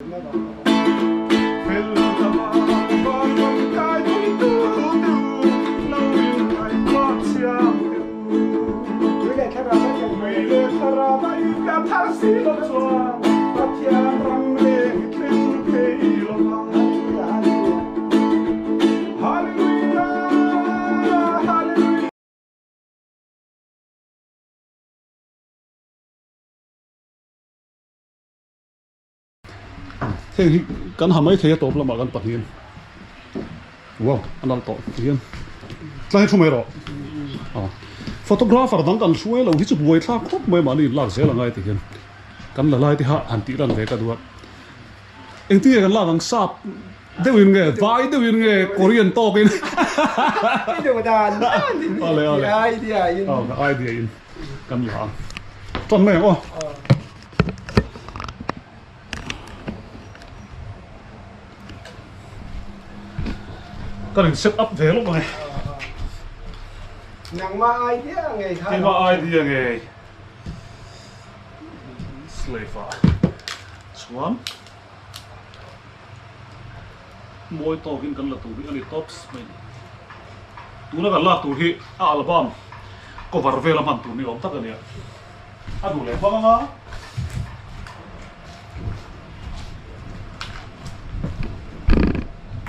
Thế căn hàm ấy thế tốt lắm mà căn bật hiền. Wow, anh đang tốt hiền. Lại không mấy rồi. Photographer đang cần suy là hít chụp buổi thác khóc mấy mà đi lạc dễ là ngay thì hiền. Căn là lại thì hạ hẳn tí lần về cả đuôi. Anh tí căn là đang sáp. Đều yên nghe, vãi đều yên nghe Korean talk in. Cái điều đàn. Ole. Idea in. Idea in. Căn là. Tròn này ô. Cái này set up về lúc này. Nàng mà idea ngày khác. Thì mà idea nghe. Slave. Swan. Mỗi tổ kiến cần là tủ anh tops mình. Tủ nó cần là tủ hi album. Có vào về làm hẳn tủ này ông tắc cái này. Đủ lấy bao nhiêu?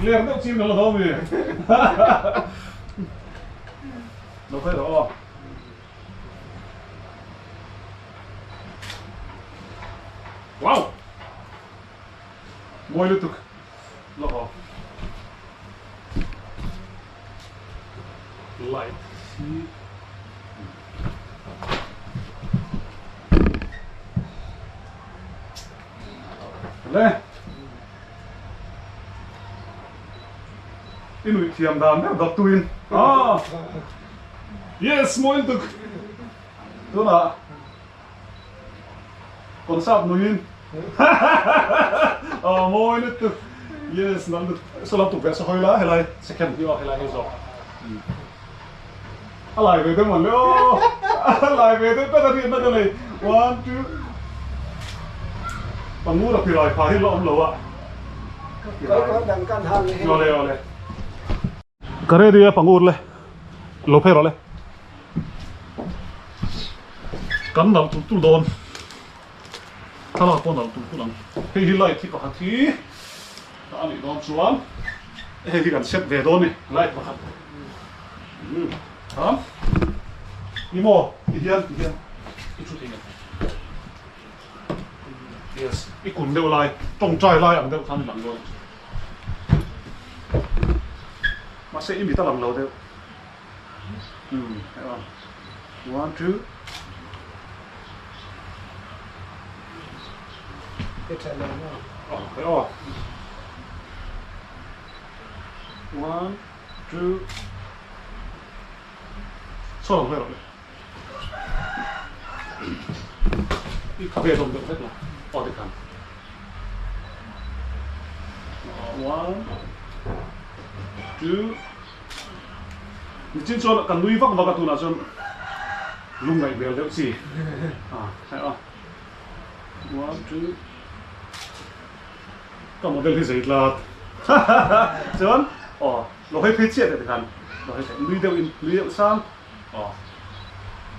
Liền đâu chim nó là đâu vậy? Đâu phải đâu. Wow. Mỗi lúc lọ. Light. Lên. Inuit thiam đàn đấy, đọc tuyên. Yes, mỗi tục. Đó là. Còn sắp nuôi. Mỗi tục. Yes, nằm được. Sao làm tục vẽ sao hơi lá hay lại. Second view hay lại hay rồi. Lại về tới mà nữa. Lại về tới tất cả thiên tất này. One, two. Bằng ngũ là phi lại phá hết lộn lỗ ạ. Có đằng căn hàng này. Ole. Cái này đi bằng ngũ lên. Lỗ phê rồi lên. Cắn đầu tụt đồn. Thà là con đầu tụt lắm. Thì lại thì có hạt thì. Đã bị đòn xuống. Thì cần xếp về đồn này. Lại có hạt. Hả? Imo, hiền. Ít chút hiền. Yes, ít cuốn đều lại, trồng trái lại ăn đều tham lắm rồi. Mà sẽ im ta làm lâu đều. One, two. Cái trả lời nó. One, two. Sao làm vậy rồi? Ít cà phê đồng được hết là. Được không? One, two. Chính cho cần nuôi vắc vào cái tủ nào cho lung ngày về liệu gì? Thấy không? One, two. Có một cái gì là, chứ? Nó hơi phết chết được không? Nó hơi nuôi đều sang.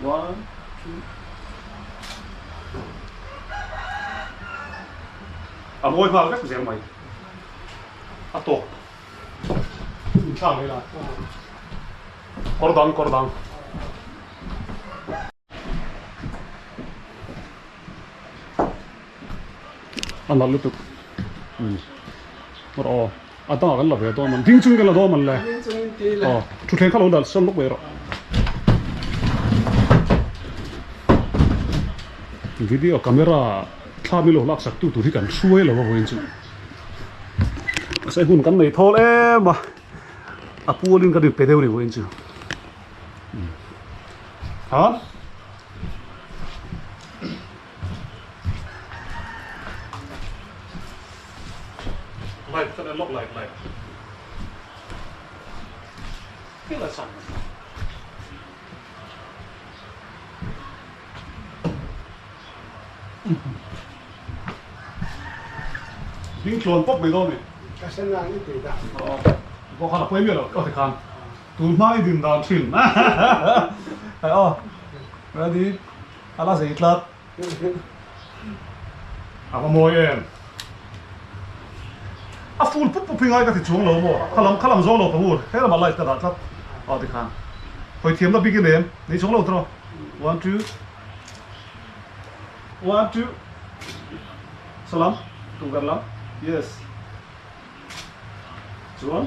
One, two. Mỗi vào các dẻo mày. Tổ. Chào đây là. Cordon. Anh nói lúc tục. Rồi. À tao gần là về tôi mình tiếng chung cái là tôi mình lại. Chút thêm khá lâu đã xong lúc về rồi. Video camera. Tha mi lo lak sak tu hi kan suai lo ho in chu sai hun kan nei thol em ma apulin ka dik pe deu ni ho in chu ha lại cái này lóc lại cái là sẵn ยิงชวนป๊อกไปโดนนี่ ก็ฉันนั่งนี่ติดอ่ะ พอขนาดไปเมียหรอก็ที่คันตูนไม้ดินดานชินไอ้อ้อแล้วดีอะไรสิครับอ่ะมาโมยเองอ่ะฟูลปุ๊บปุ๊บพิงไอ้ก็ที่ช่วงเราบ่ขลังช่วงเราไปพูดให้เรามาไล่กระดาษครับอ๋อที่คันคอยเทียมแล้วบิ๊กเนมนี่ช่วงเราตัว one two one two salam tunggu lah yes cuman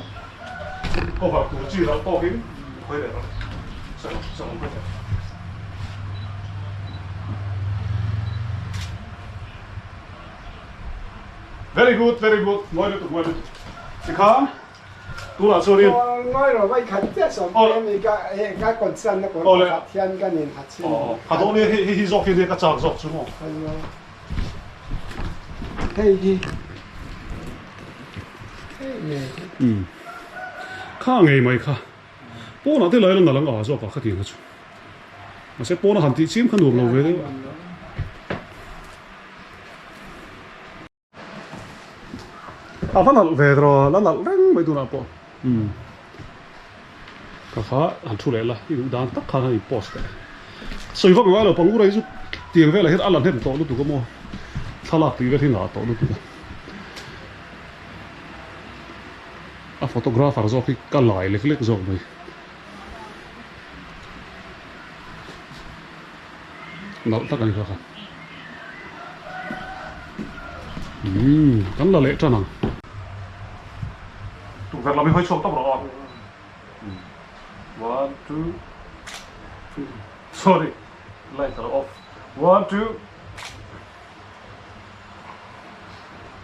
kau baru kunci lah kau ini kau ini lah salam kau very good mau itu sekarang tu lah sorry ง่อยเราไม่ขัดเจ้าสมเป็นมีก็กดสั่นนะคนขัดเทียนกันนี่ขัดชิ้น 他都那做给那个长做是吗？ เฮ้ยข้าไงไหมค่ะป้อนอะไรแล้วนั่งอ่ะ做吧ข้า听得出那些ป้อนหันที่ชิมขนมเราเว้ยอ่ะพันนั่นเวทรอแล้วนั่นเร่งไม่ดูนะป้อก็ข้าหันทุเรศละที่ดูด้านตักข้าให้ป้อสกันสวยฟังว่าเราปังกูไรสุดเตียงเวลาเห็นอันหลังเห็นโตลุตุก็มั่วถ้าลักตีก็ที่หน้าโตลุตุอ่ะฟอโตกราฟร์จอกที่ก็หลายเล็กๆจอกเลยนั่นตักกันครับกันละเละจังนังถูกแต่เราไม่ค่อยชอบต้องรอ one two sorry lighter off one two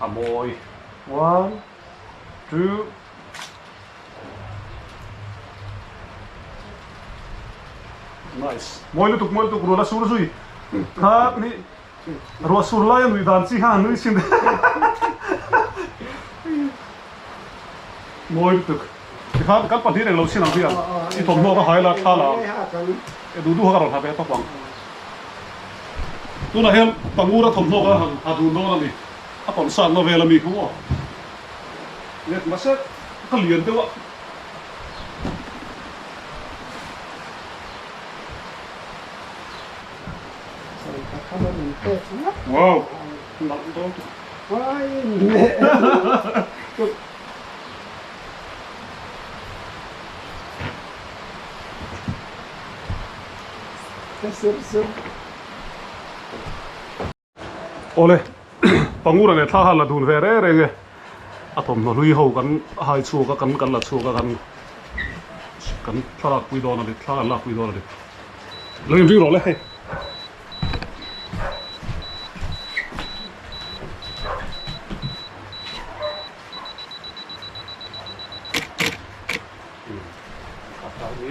a boy one two nice boy lu tuk rola sur sui ha ni ro sur la yan dan chi ha ni sin boy lu tuk khá các bạn thấy rằng lâu xin làm gì à? Chỉ thùng nô có hỏi là tha là đủ đủ các bạn thấy tóc bằng. Tôi là hiện bằng ngu đã thùng nô có hạt đủ nô làm gì? Các bạn sẵn nó về làm gì cũng có. Liệt mà sẽ có liền tiêu ạ. Wow. Nặng tốt. Ole, panguran ne thaha la dun ve re nge atom no lui ho kan hai chu ka kan la chu ka kan thara pui do na de thara la pui do na de leng ri ro le he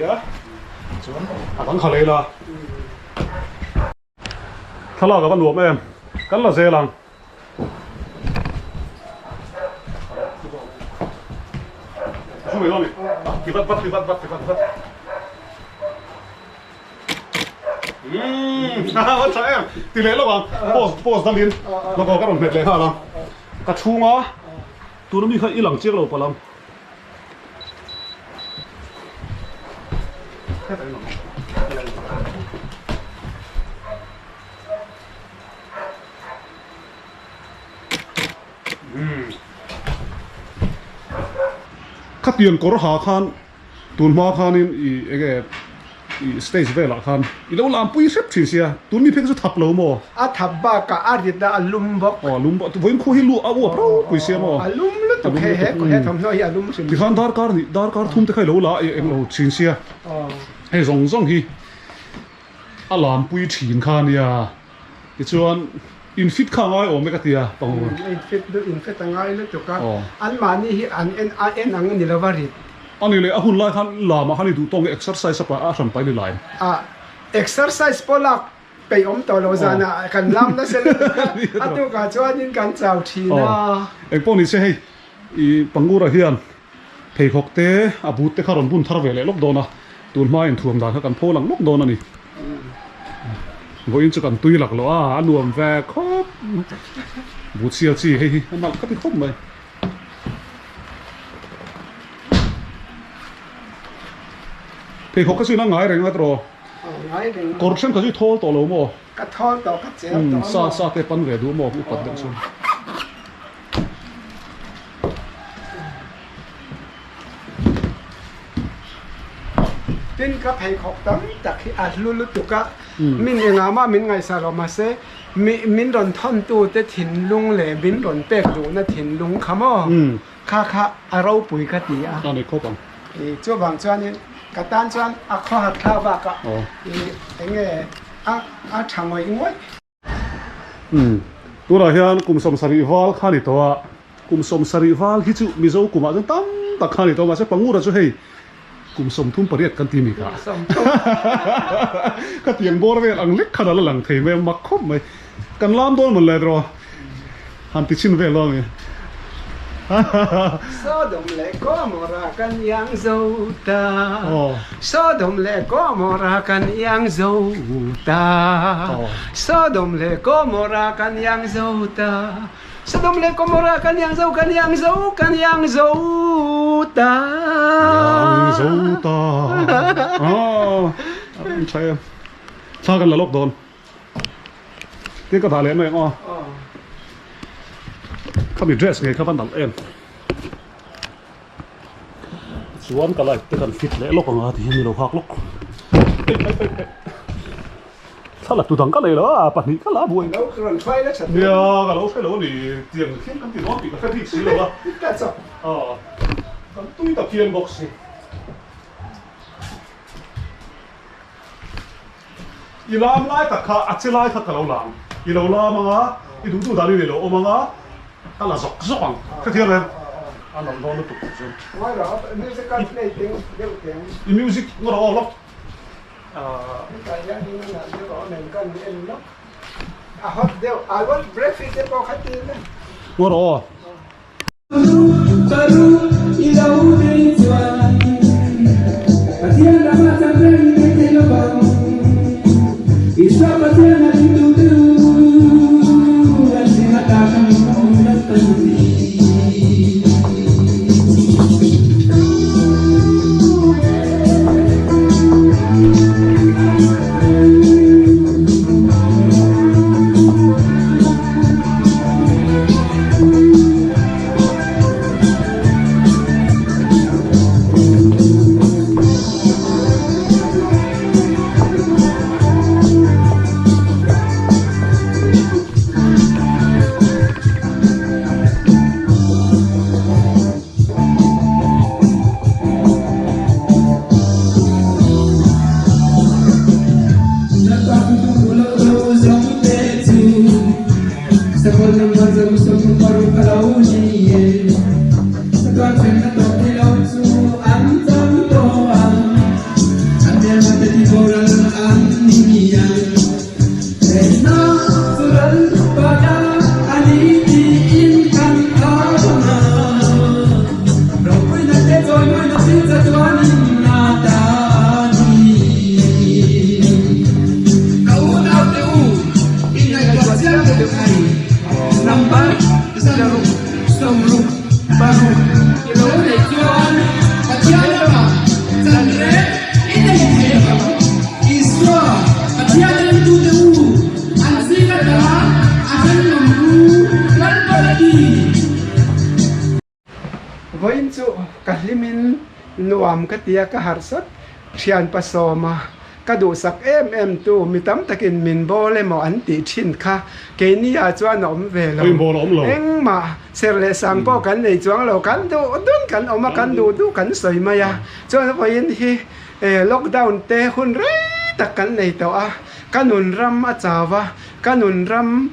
ya chuan atang khale la thala ka ban nuam em kan la zelang Không phải lo mày. Thì bắt. Bắt trái em. Tỷ lệ lo bằng. Pose đâm lên. Nó có các đồng mệt lệ hả lắm. Cả chung á. Tôi nó bị khởi ý lặng chiếc lầu bà lắm. Các tiền có hà khan tuần hoa khan in cái stage về là khan lâu làm bui xếp chuyện gì à tuần mi phê cái thập lâu mò thập ba cả adit đã alum bọc alum bọc với khu hi lu áo pro bui xe mò alum lúc tục he thầm nói alum thì khan dar car thum te khai lâu lá em lâu chuyện gì à hay rong hi làm bui chuyện khan ya cái chuyện infit khang ai ôm cái tia tông infit ngay lúc chụp cái anh mà ni anh anh ni làvari anh này là hun lai khan làm mà khan đi tông exercise pa a sam pai ni lai exercise pola pe om to lo zana kan lam na sel atu ka chuan in kan chau thi na em poni se hei I pangura hian phei khok te abut te kharon bun thar vele lok dona tun ma in thuam dan kan pholang lok dona ni voin chu kan tui lak lo a anuam ve khop บูเชียจีให้มันก็ไปคบไปเพลงเขาก็ชื่อนั่งไงอะไรงั้นตัว ไงเด็ก กอร์ชันเขาชื่อโทอตัวเราโม่ กระทอต่อกระเจี๊ยบต่อ ซาเตปันเวดูโม่อุปถัมภ์ชุน ตินกับให้ขอบตั้งจากที่อาจลุลุตุกะมินเองมามินไงสารมาเซมินรอนท่อนตูแต่ถิ่นลุงเหล่บินรอนเป็กดูนะถิ่นลุงขมอค่าอาเราปุ๋ยกะตีอ่ะ ตอนนี้ครบอ่ะ จ้าบางจวนนี่กะตานจวนอ่ะข้อหักข้าวบากะเองช่างไว้งวย ตัวเราเห็นกลุ่มสมสาริวัลข้านี่ตัวกลุ่มสมสาริวัลที่จู่มิโซกลุ่มอาจจะตั้มตะข้านี่ตัวมาใช่ปังงูเราจะให้กลุ่มสมทุ่มประเดียดกันทีมีค่ะก็เตียงโบราณอังเล็กขนาดละหลังเทไม่มักคบไหมกันล้ามโดนหมดเลยตัวฮันติชินเวลล์ไง Sodom le Gomorra kan yang zouta. Sodom le Gomorra kan yang zouta. Sodom le Gomorra kan yang zouta. Sodom le Gomorra kan yang zouta. Yang zouta. Yang zouta.ใช่กันละลกโดนที่ก็ถ่ายเล่นหน่อยอ๋อเขามีเดรสไงเขาบันดังเอ็นสวนกันเลยแต่กันฟิตเลยลกของอาที่มีเราพักลกถ้าหลับตัวดังก็เลยเหรอปัจจุบันก็ลาบวย Nấu rồi khoai đó chặt. เนี่ยก็เราใช้เราดิเตียงเทียนกันติดน้องติดกับแค่ที่ซื้อเลยวะ Cắt sao? กันตุ้ยตะเคียนบอกสิอีลามไล่ตะขาอัจฉริไล่ขัดกับเราหลังอีเราลามังอ่ะอีดูดารีเลยเหรอโอมังอ่ะถ้าเราสกแค่เทียนเลยอันนั้นโดนตุกจน Ngoài đó, nếu sẽ cắt này tiếng, đều tiếng. อีมิวสิกก็เราล็อก Cái giá đi là nếu đó mình cần em lắm. À hot đều, I want breakfast để có khách tiền đấy. ก็เรา baru ilau tujuan pasien dapat sampai di lubang isra pasien itu tu dan silakan mengulas pensi Voin chu kalimin nuam katia ka harsat thian pasoma kadu sak em tu mitam takin min bole mo anti thin kha ke ni a chuan om ve lo eng ma serle sang po kan nei chuang lo kan du dun kan oma kan du kan soi ma ya chuan voin hi lockdown te hun re tak kan nei to a kanun ram a chawa kanun ram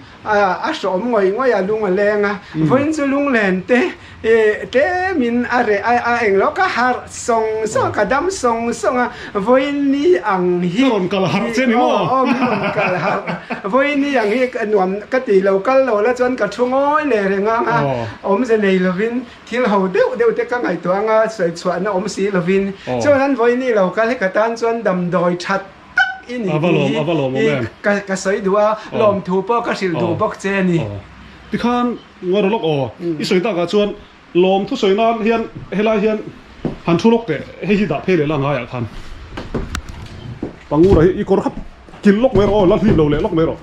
a som ngoi a lung a lenga voin chu lung len te min are a eng lo ka har song so ka dam song a voin ni ang hi ron kal har che ni mo ron kal har voin ni ang hi nuam ka ti lo kal lo la chon ka thungoi le renga a om se nei lovin thil ho deu te ka ngai to anga soi chuan na om si lovin chuan an voin ni lo kal ka tan chuan dam doi that ini avalom ka soi dua lom thu po ka sil du bok che ni ที่ข้านงวดลกอ๋ออีสวยตากระชวนลมทุสวยนานเฮียนเฮลาเฮียนหันทุลกแต่ให้ฮิดาเพลเลยล่างหายทันปังงูไรอีกคนครับกินลกไม่รอแล้วรีบเราเลยลกไม่รอ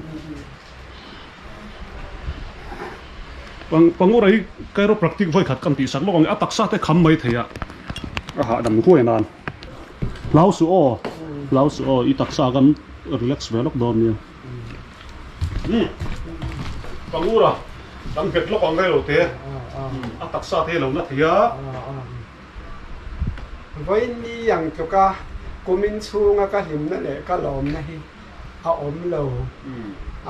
ปังงูไรแกเราปรักติกไว้ขัดกันตีสักลกอัตักซาแต่คำไม่เทียอาหารดำขั้วนานเล้าสูอ้อเล้าสูอ้ออีตักซากันรีแลกซ์ไว้ลกโดนเนี่ยปังงูระดังเก็ดลกอังไงเราเทียอัตักซาเทียเราหน้าเทียวันนี้อย่างจุกะกูมินชูงก็หิมนั่นแหละก็หลอมนะฮิเอาอมเราเ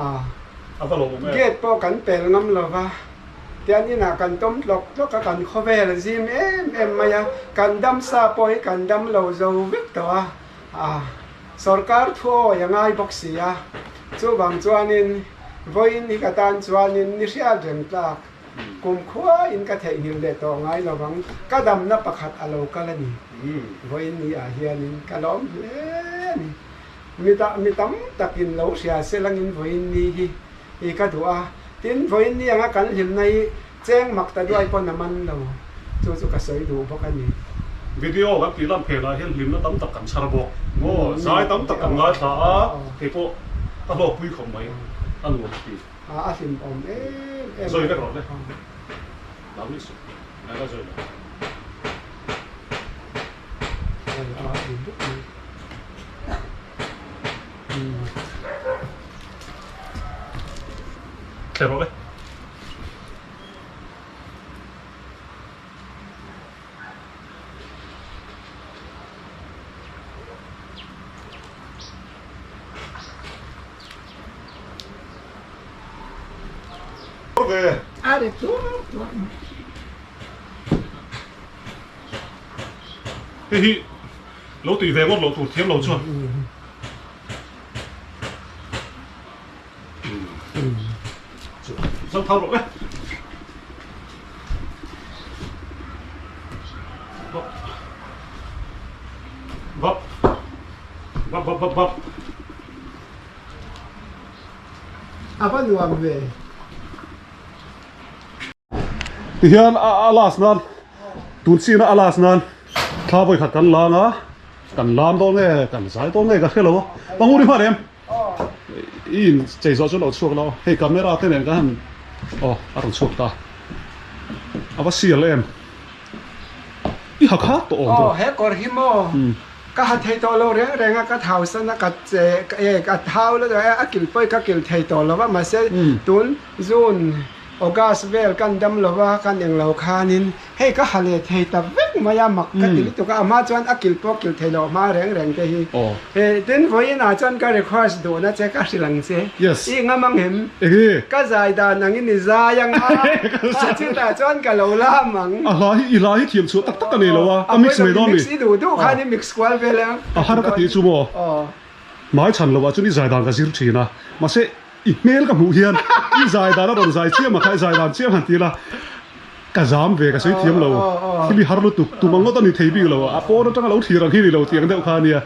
อาตลกไหมเกตป้อกันเป็นน้ำเราปะเดี๋ยวนี้นะกันต้มหลอกแล้วก็กันข้าวเวลซิมเอ็มมาyaกันดำซาปอยกันดำเราจะวิกตัวสรการทั่วยังไงบอกเสียจู่บางจวนนินวันนี้ก็ตานจวนนินนิเชียเรื่องตากกลุ่มขั้วอินก็เทหินเดตไงเราบังก็ดำนับประคัดอโลกันแล้วนี่วันนี้เฮียนินก็ล้อมเล่นมีตั้มตะกินเหลาเสียเสลังอินวันนี้อีกก็ถือว่าทีนวันนี้ยังกันหินในแจ้งหมักแต่ด้วยปนน้ำมันเราจู่ๆก็สวยดูพวกกันนี่วิดีโอกับปีลันเพลย์เห็นลิมแล้วตั้มตะกันชาร์บกโอ้สายตั้มตะกันง่ายสาเทปตลกปุ้ยของไหมอันนู้นปีอาสิมอมสวยได้ก่อนเลยดำนี่สุดแล้วก็สวยเลยเขียนเลยAda tu. เฮ้ยเราตีแรงว่าเราถูกเทียมเราชวนสักเท่าหรอกเลยบับApa luar be? ที่เฮียนอาลาสนันตูนซีนอาลาสนันข้าไปขัดกันลางอ่ะกันลามตรงนี้กันสายตรงนี้กันแค่เราปังงูดิมาเร็มอินใจจอจนเราช่วยเราให้กำเนิดเราเท่านั้นกันอ๋ออารมณ์ช่วยตาเอาว่าเสียเลยเอ็มอีหักขาตัวอ๋อเฮกอร์ฮิโมก็หัดเทตัวเราแรงก็เท้าสนะก็เจก็เท้าแล้วแต่อากิลไปก็กิลเทตัวเราว่ามาเสตุนซูนโอกาสเวลกันดำลว่ากันอย่างเราคานินให้ก็หาเลทให้ตะเวกมายามักกันติดตัวก็อามาจวนอากิลพวกกิลเทเรามาแรงๆก็ฮีเดินไว้น่าจวนก็รีควอสดูนะเจ้าก็สิหลังเสียอีงั้นมังเห็นก็ใจดานังอินนิซายังอ่ะจิตตาจวนก็เราล่ามังอะไรเทียมชัวตักกันเลยแล้ววะมิกซ์ไม่ได้เลยมิกซ์ดูคานี่มิกซ์ควอลเวลแล้วฮาร์ดก็ตีชูโม่หมายฉันแล้วว่าจุนี่ใจดานก็สิรุชีนะมาเสอีเมลกับหูเฮียนอีใจดานแล้วโดนใจเชี่ยมาใครใจดานเชี่ยหันทีละกระจามเวกสวยเทียมเราที่มีฮาร์ดตุมังก็ตอนนี้เทบีเราอ่ะพอเราตั้งเราทีรังที่เราเตียงเดียวกันเนี่ย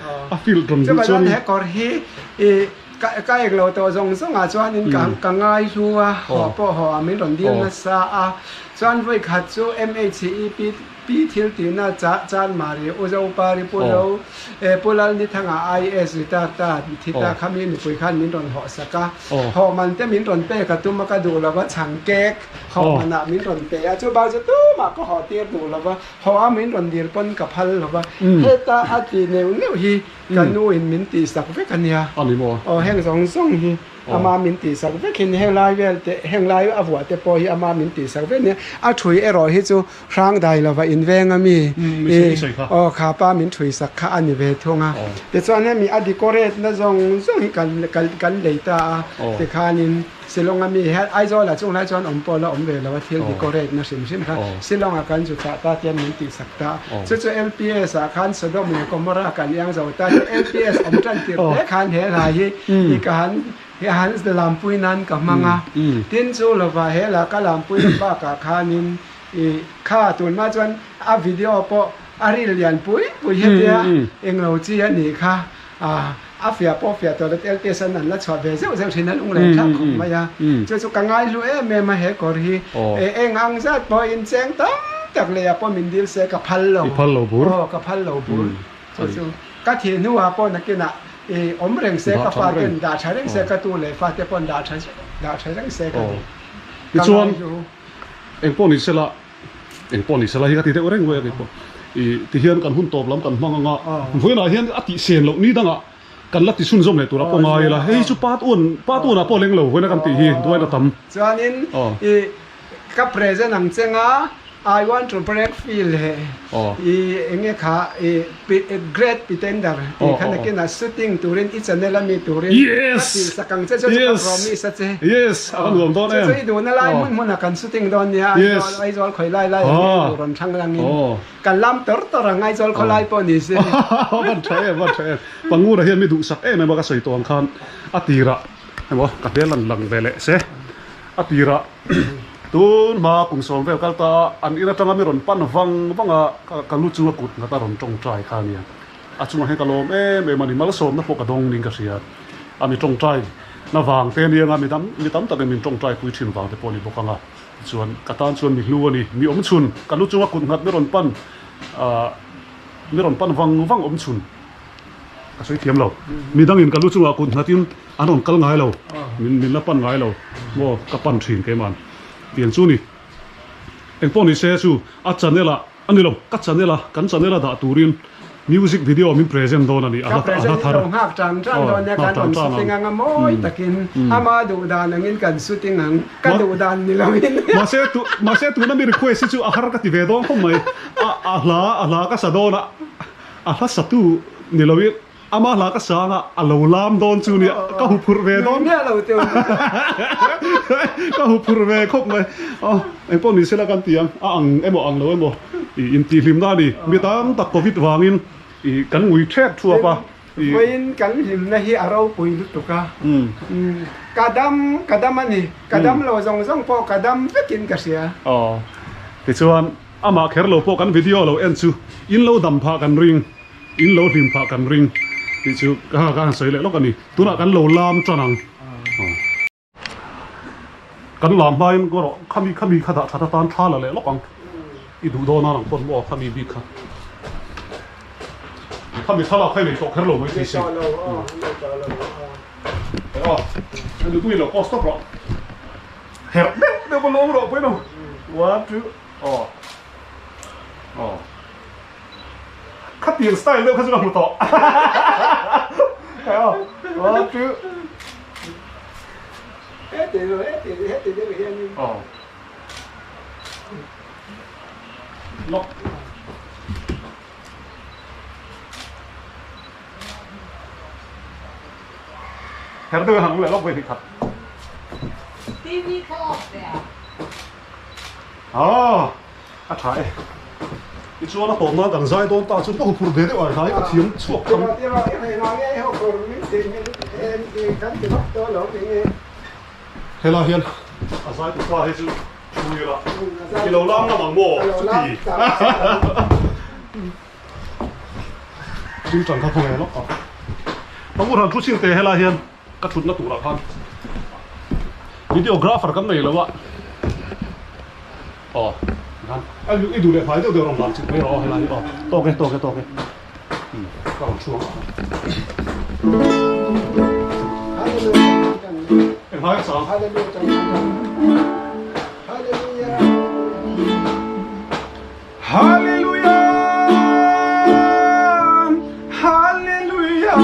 ฟิลตรงนี้ช่วงนี้ก็ฮีก็เอกเราตัวทรงอาจวนนี้กังง่ายชัวหอบพอหอมิหล่นดินนะซาจวนไว้ขัดจู MHCE ปีที่ตีน่าจานมาเรียอุจจาปาริปุโรปุลานิทังIS ตาทิตาขมิ้นปุยขันมินรอนหอสกะหอมันจะมินรอนเป้กับตุ้มมากระดูแล้วว่าฉังเก๊กหอมันน่ะมินรอนเป้จูบาจะตุ้มก็หอเตี้ยดูแล้วว่าหอมินรอนเดียร์ปนกับพันแล้วว่าเฮตาอาตีเนวฮีกันนู่นมินตีสักเวกันเนี่ยอันนี้มั้งแห่งสองฮีอามามินตีสักเวกเห็นแห่งลายเวลเตแห่งลายอวัวเตปอฮีอามามินตีสักเวเนี่ยช่วยรอให้จูร่างใดแล้วว่าอินเวงมีข้าป้ามินช่วยสักข้าอันนี้เวทงแต่ส่วนนี้มีอดีตก็เรศนะจงกันเลยตาแต่ข้านินสิลงมีเฮดไอโซละจงไล่จอนปอละเวแล้วว่าเที่ยวดีก็เรศนะสิมค่ะสิลงกันจุดตาเทียนมินตีสักตาจุดLPS คันสะดวกมีก็มรากันยังจะตา LPS จันติดแต่คันเฮลายอีกคันฮันส์ลำปุยนั้นกับมังทินจูลว่าเฮล่ะก็ลำปุยบ้ากับคานินข้าตุนมาจนวิดีโอพออาริเลียนปุยเฮียเองเราจีอันนี้ค่ะ อาเฟียปอเฟียตัวเอลเตสันนั่นละชอบเวเซลเซลชินันอุ้งแรงชักของมายาจะกังไงรู้เมมาเฮกอรีเองอังซัดพออินเซงตั้งแต่เลยปอมินดิลเซกับพัลโลกับพัลโลบุรจะก็ที่นัวปอนักกินอ่ะอมเร่งเซกับฟาเกนดาใช้เร่งเซกับตัวเลยฟาเตปอนดาใช้เร่งเซกับที่ชวนเอ็งปอนิสละฮิกาติเตอเร่งเวกปอที่เฮียนกันหุ่นโตบล้ำกันมังงะผมพูดนะเฮียนอติเสียนเหล่านี้ดังอ่ะกันลักที่ซุ่มซ่อมเลยตัวละปองไงล่ะเฮ้ยชุบป้าอ้วนนะปอเล็งเหล่าเว้ยนะกันตีฮีด้วยนะทำส่วนนี้กับเพรสนังเซงะ I want to break feel เองเนี่ยค่ะgreat pretender ขณะกินนะสุดทิ้งตัวเรนอิจเนลมีตัวเรนสักครั้งจะช่วยกับพรอมิสเซ่ yes อันรวมต้นเองช่วยดูนั่นไล่มันนักการสุดทิ้งตอนนี้ไอ้จอลคอยไล่รอนช่างรังนี้กันล้ำตัวรังไอ้จอลคอยไล่ปนิสวันใช่ปังงูระเฮียนไม่ดูสักไม่บอกก็ใส่ตัวอังคารอติระเห็นบ่กัดเดือนหลังเวลเซ่อติระตูนมาปุ่งสมเวลกัลตาอันนี้เราจะมีรอนปั้นฟังอ่ะกันรู้จักกุดนัตรอนจงใจข้านี่อาจุงให้กะโลมมันนี่มาลสมนะพวกกระดงนิงกษีมีจงใจน่าวางเตียนยังมีตั้มแต่มีจงใจคุยชินวางแต่พอนี่บอกกันส่วนกระตานส่วนมีลัวนี่มีอมชุนกันรู้จักกุดนัดมีรอนปั้นฟังอมชุนก็ใช้เทียมเรามีดังอินกันรู้จักกุดนัดยินอันนั้นกัลไงเรามีละปั้นไงเราว่ากับปั้นชินเกมันเปลี่ยนสู้นี่เอ็งป้อนนี่เสียสู้อาจารย์เนี่ยละอันนี้เรากัจจันเนี่ยละกันจันเนี่ยละด่าตูรินมิวสิกวิดีโอมีเพรสเซนต์โดนนี่อันนั้นทาร์หักจังโดนเนี่ยการทำสุดที่งานมอยตะกินอามาดูดานงินกันสุดที่งานกันดูดานนี่เราอินมาเสียตัวนั้นมีรีเควสจู่อาหารกัติเวดองผมไม่อาลาก็สะโดนอาลาสัตุนี่เราอินอามาลาก็สางอาลูลามโดนจู่เนี่ยก็หุบพูดเวดองเนี่ยเราเตียวก็หุบพูดเวครบไหมเอ็งป้อนนี่เสียละกันเตียงอังเราอินทีริมได้ดิมีตามตักโควิดวางินกันงุยแทบชัวปะวินกันหิมนะฮีอาเราปุยลุตุกะกระดำมันนี่กระดำเราส่งพอกระดำไปกินกระเสียแต่ส่วนอามาแค่เราพอกันวิดีโอเราเอ็นซูอินเราดำพากันริงอินเราริมพากันริงที่ชูการใส่เลยแล้วกันนี่ตัวนั้นกันเราลามจนังกันลามไปมันก็ขามีขดาชาตานท่าละเลยแล้วกันอีดูโดนนั่งคนบอกขามีบิ๊กค่ะขามีท่าละใครไม่ชอบแค่เราไม่ที่สิดูตัวเราก็สต็อปหรอเฮ้ยเดี๋ยวก็ลงหรอกไปหนูว่าจูขัดเปลี่ยนสไตล์เร็วขึ้นมาหมดต่อว่าจูเฮ้ยเดี๋ยวเฮียนี่ล็อกแฮร์เดอร์หันเลยล็อกไปที่ขัดทีวีเขาออกเลยอาถ่ายอีชัวร์นะผมนะกันใจโดนตาชุดต้องพูดเดี๋ยวไอ้ถ่ายก็เทียมช่วงคำเฮลาเฮียนอาศัยตัวให้ชุดช่วยละกิโลล่างน้ำมันโม่สุดที่ชุดจังเขาพงเองแล้วบางคนทำชุดชิงเตะเฮลาเฮียนก็ชุดนักตุลาพันวิดีโอกราฟกันไหนแล้ววะนั่นไอ้ดูเลยพายเดี๋ยวเราหลังชิไม่รอเฮลาเฮียนโตเกก็ช่วงเอ็งพายสองHallelujah, Hallelujah,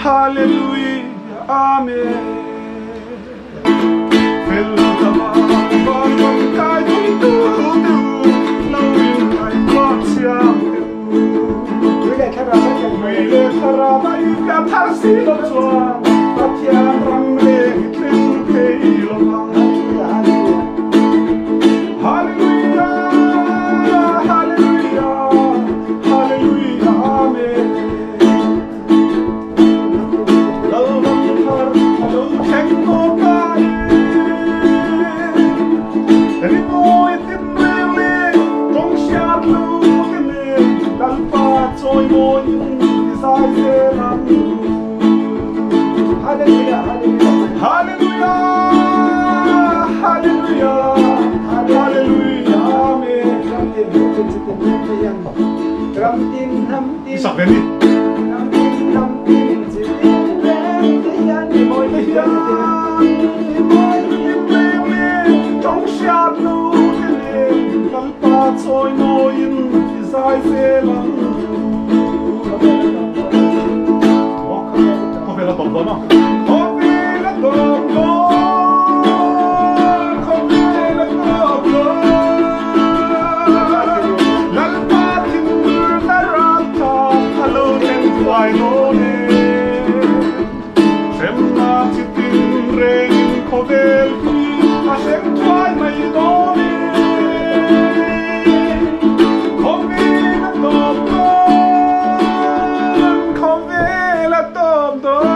Hallelujah, Amen. Fill the mouth of God to do, knowing I got you. We let her have a parsi of swan, but you're rumbling, little pale of Hallelujah. รำตินน้ำติน สักเดี๋ยวนี้ น้ำตินน้ำตินสิริแรงที่ยันมวยที่ยันมวยที่แรงเลยจงชาติลูกเลยกันปาซอยน้อยที่สายเฟลัง เขาเป็นระตบตัวเนาะ ขอเวลาตกลงขอเวลาตกลงลัลปาทิมนาราตาฮัลโหลเล่นไฟโนเล่เซมนาทิตินเรงขอเวลที่อาเซมไฟไม่โดนขอเวลาตกลงขอเวลาตกลง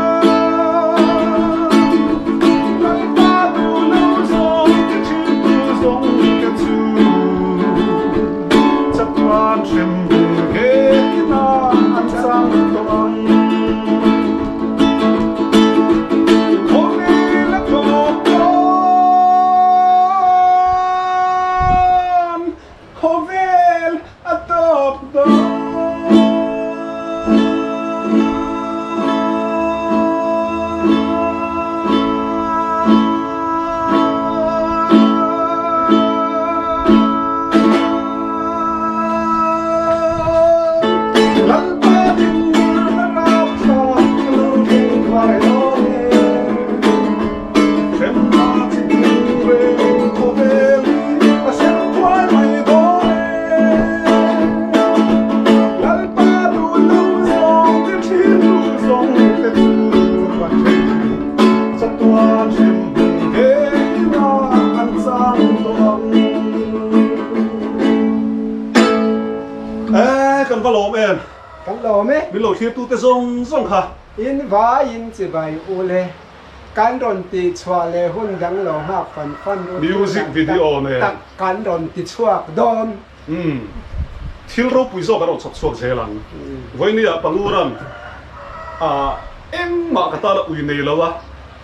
กันก็โลมเอง กันโลไหม วิโลที่ตู้เตซงค่ะ อินว่าอินจะไปอูเลการดนตรีชัวเลหุ่นดังโลหะฟันฟัน มิวสิกวิดีโอเนี่ย การดนตรีชัวโดน ทิลรูปุยโซกันออกสักช่วงเชลังวันนี้ปังอุรันเอ็งมากระตาละอุยเนลวะ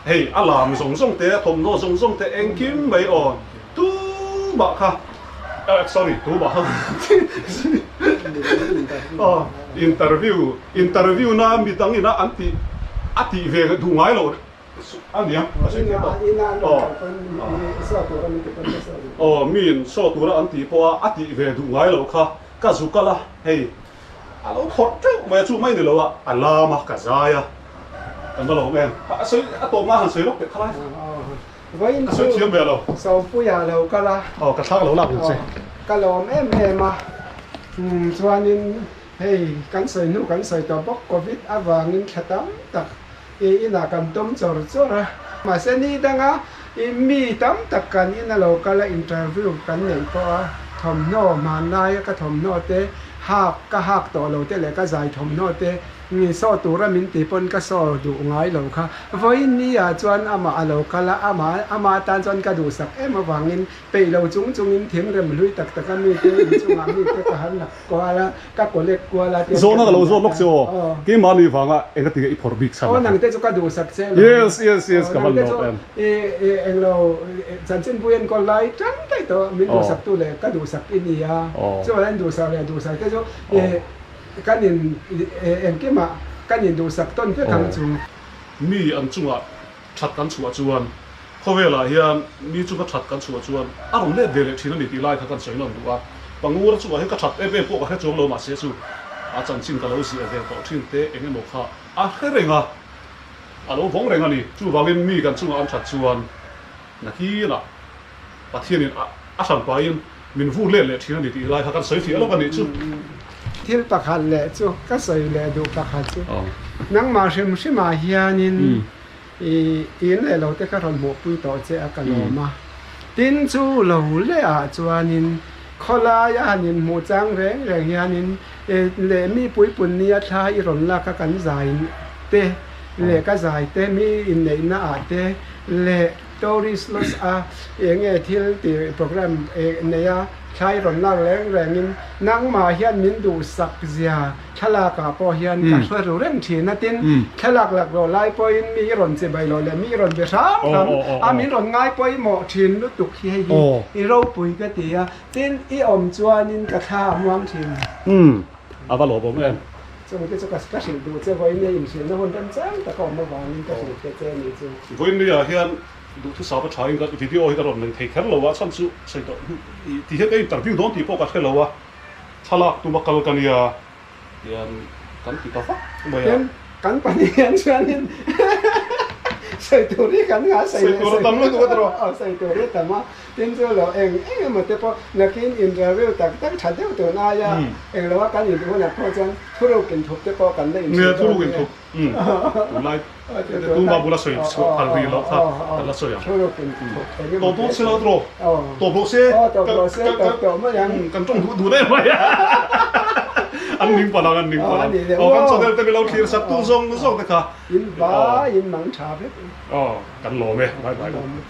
เฮ้ยอลามส่งเตะผมโนส่งเตะเอ็งคิมไม่อ่อนตู้บักค่ะsorry ตู้บักอินเตอร์วิวนะมีตั้งนี่นะอันที่เวกดูง่ายเลยอันนี้อ่ะใช่ไหมมีนโซตัวละอันที่เพราะว่าอันที่เวดูง่ายเลยค่ะก็สุกละเฮ้ยเราพอดจุ๊บมาจู่ไม่ได้เลยว่ะอัลลาห์มากระจายอ่ะแต่มาหลอกเองสวยตัวมาหันสวยลูกเป็ดขลายสวยเทียมเบลล์ สาวผู้ยาเราก็ละ กระชากเราหลับสิ ก็ลมมาส่วนนี้เฮ้ยกันใส่หนูกันใส่ตัวบกโควิดอาวางินขตั้มตักอีน่ากันต้มจอร์จระมาเส้นนี้ดังอ่ะมีตั้มตักกันอีน่าเราก็ละอินเตอร์วิวกันเนี่ยเพราะทอมโนมาไล่ก็ทอมโนเตหักก็หักตัวเราเตเลยก็ใจทอมโนเตมีโซ่ตัวระมินตีปนก็โซ่ดูง่ายเราค่ะวันนี้อ่ะจวนอามาเราก็ละอามาตานจวนก็ดูสักมาวางเงินไปเราจุงอินเถียงเรื่องลุยตักก็มีเตจุงอามีเตก็หันหนักกว่าละก็กเล็กกว่าละ โซนนั่นเราโซนล็อกเชียวกี่มันนี่ฟังอ่ะเอ็งก็ตีกับอีพอร์บิกสัน นังเตจุก็ดูสักเซล yes กับมันเราเป็น เอ็งเราจันเซนบุญก็ไล่จังได้ตัวมีดูสักตัวเลยก็ดูสักอินเดียช่วยเล่นดูสักเลยดูสักเตจุกันยินเอ็งกี่มากันยินดูสักต้นเพื่อทำจุงมีอันจุงอ่ะชัดกันชัวจวนเขาเวลาเฮียมีจุงก็ชัดกันชัวจวนอารมณ์เล่นเดลที่นั่นนี่ตีไล่ทักันสวยนั่นดูว่าบางงูจุงให้ก็ชัดพวกให้จุงเรามาเสียสูอาจารย์ชิงกันเราเสียเวลต่อทิ้งเตะเอ็งไม่บอกค่ะให้เร่งอ่ะเราฟ้องเร่งอ่ะนี่จุงบางเล่นมีกันจุงอันชัดจวนนักที่น่ะประเทศนี้สังไปมินฟูเล่นเลยที่นั่นนี่ตีไล่ทักันสวยที่เรากันนี่จุงที่ประคันแหละจุก็สวยแหละดูประคันจุนังมาเชื่อมชิมาเฮียนินอินเลยเราเตะก็รอนหมวกปุยต่อเจ้ากันมาตินจูเราเลยจวนนินขลายานินหมูจังแรงยานินเลมีปุยปุ่นนี้ท้ายรอนละกันใจเตเลก็ใจเตมีอินเลยน่าเตเลตอริสลสเองที่ตีโปรแกรมเนี่ยใช้รอนล่างแรงนินนั่งมาเฮียนมินดูสักเสียฉลากาพอเฮียนกับเพื่อรู้เรื่องทีนั่นตินฉลากหลักเราไล่ปอยมีรอนเสบายเราเลยมีรอนเบช้ามีรอนง่ายปอยหมอทินลุตุกเฮียอีเราปุยก็ตีตินอีอมจวนินกระทามวางทิน à và lỗ bóng em so cái so cái sựดูเจ้าไว้เนี่ยอย่างเช่นนะคนดันจังแต่ก็มาหวานก็สิเจ้านี่จู với bây giờ hiện đủ thứ sáu bắt trái cái video cái đoạn mình thấy khá lâu á xong sự xây dựng thì hiện cái interview đó thì có cả khá lâu á thà là tụi mặc cái này hiện cái gì đó phát bây giờ กันปนิยันชวนนี่ใส่ตัวนี้กันงาใส่ตัวตำลึงตัวตรอใส่ตัวนี้แต่ว่าเต็มตัวเราเองมันแต่พอนักกินอินเทอร์วิวแต่ตั้งฉันเดียวตัวนายเองเราว่ากันอยู่ที่คนนั้นพอจังทุเรศกินทุบแต่พอกันได้ เนี่ยทุกคนทุกไลฟ์ตัวมาบุลาสวยพันปีแล้วถ้าละสวยอ่ะ ทุเรศกินทุบ ตัวเสือตัวโปรเซ่ตัวไม่ยังกันต้องดูได้ไหมอันนิ่งปะนะอันนิ่งปะนะเอากันสดแต่เราทีสักตู้ซองแต่ค่ะ ยินบ้ายินหมังชาเพชร อ๋อกันหล่อไหมไป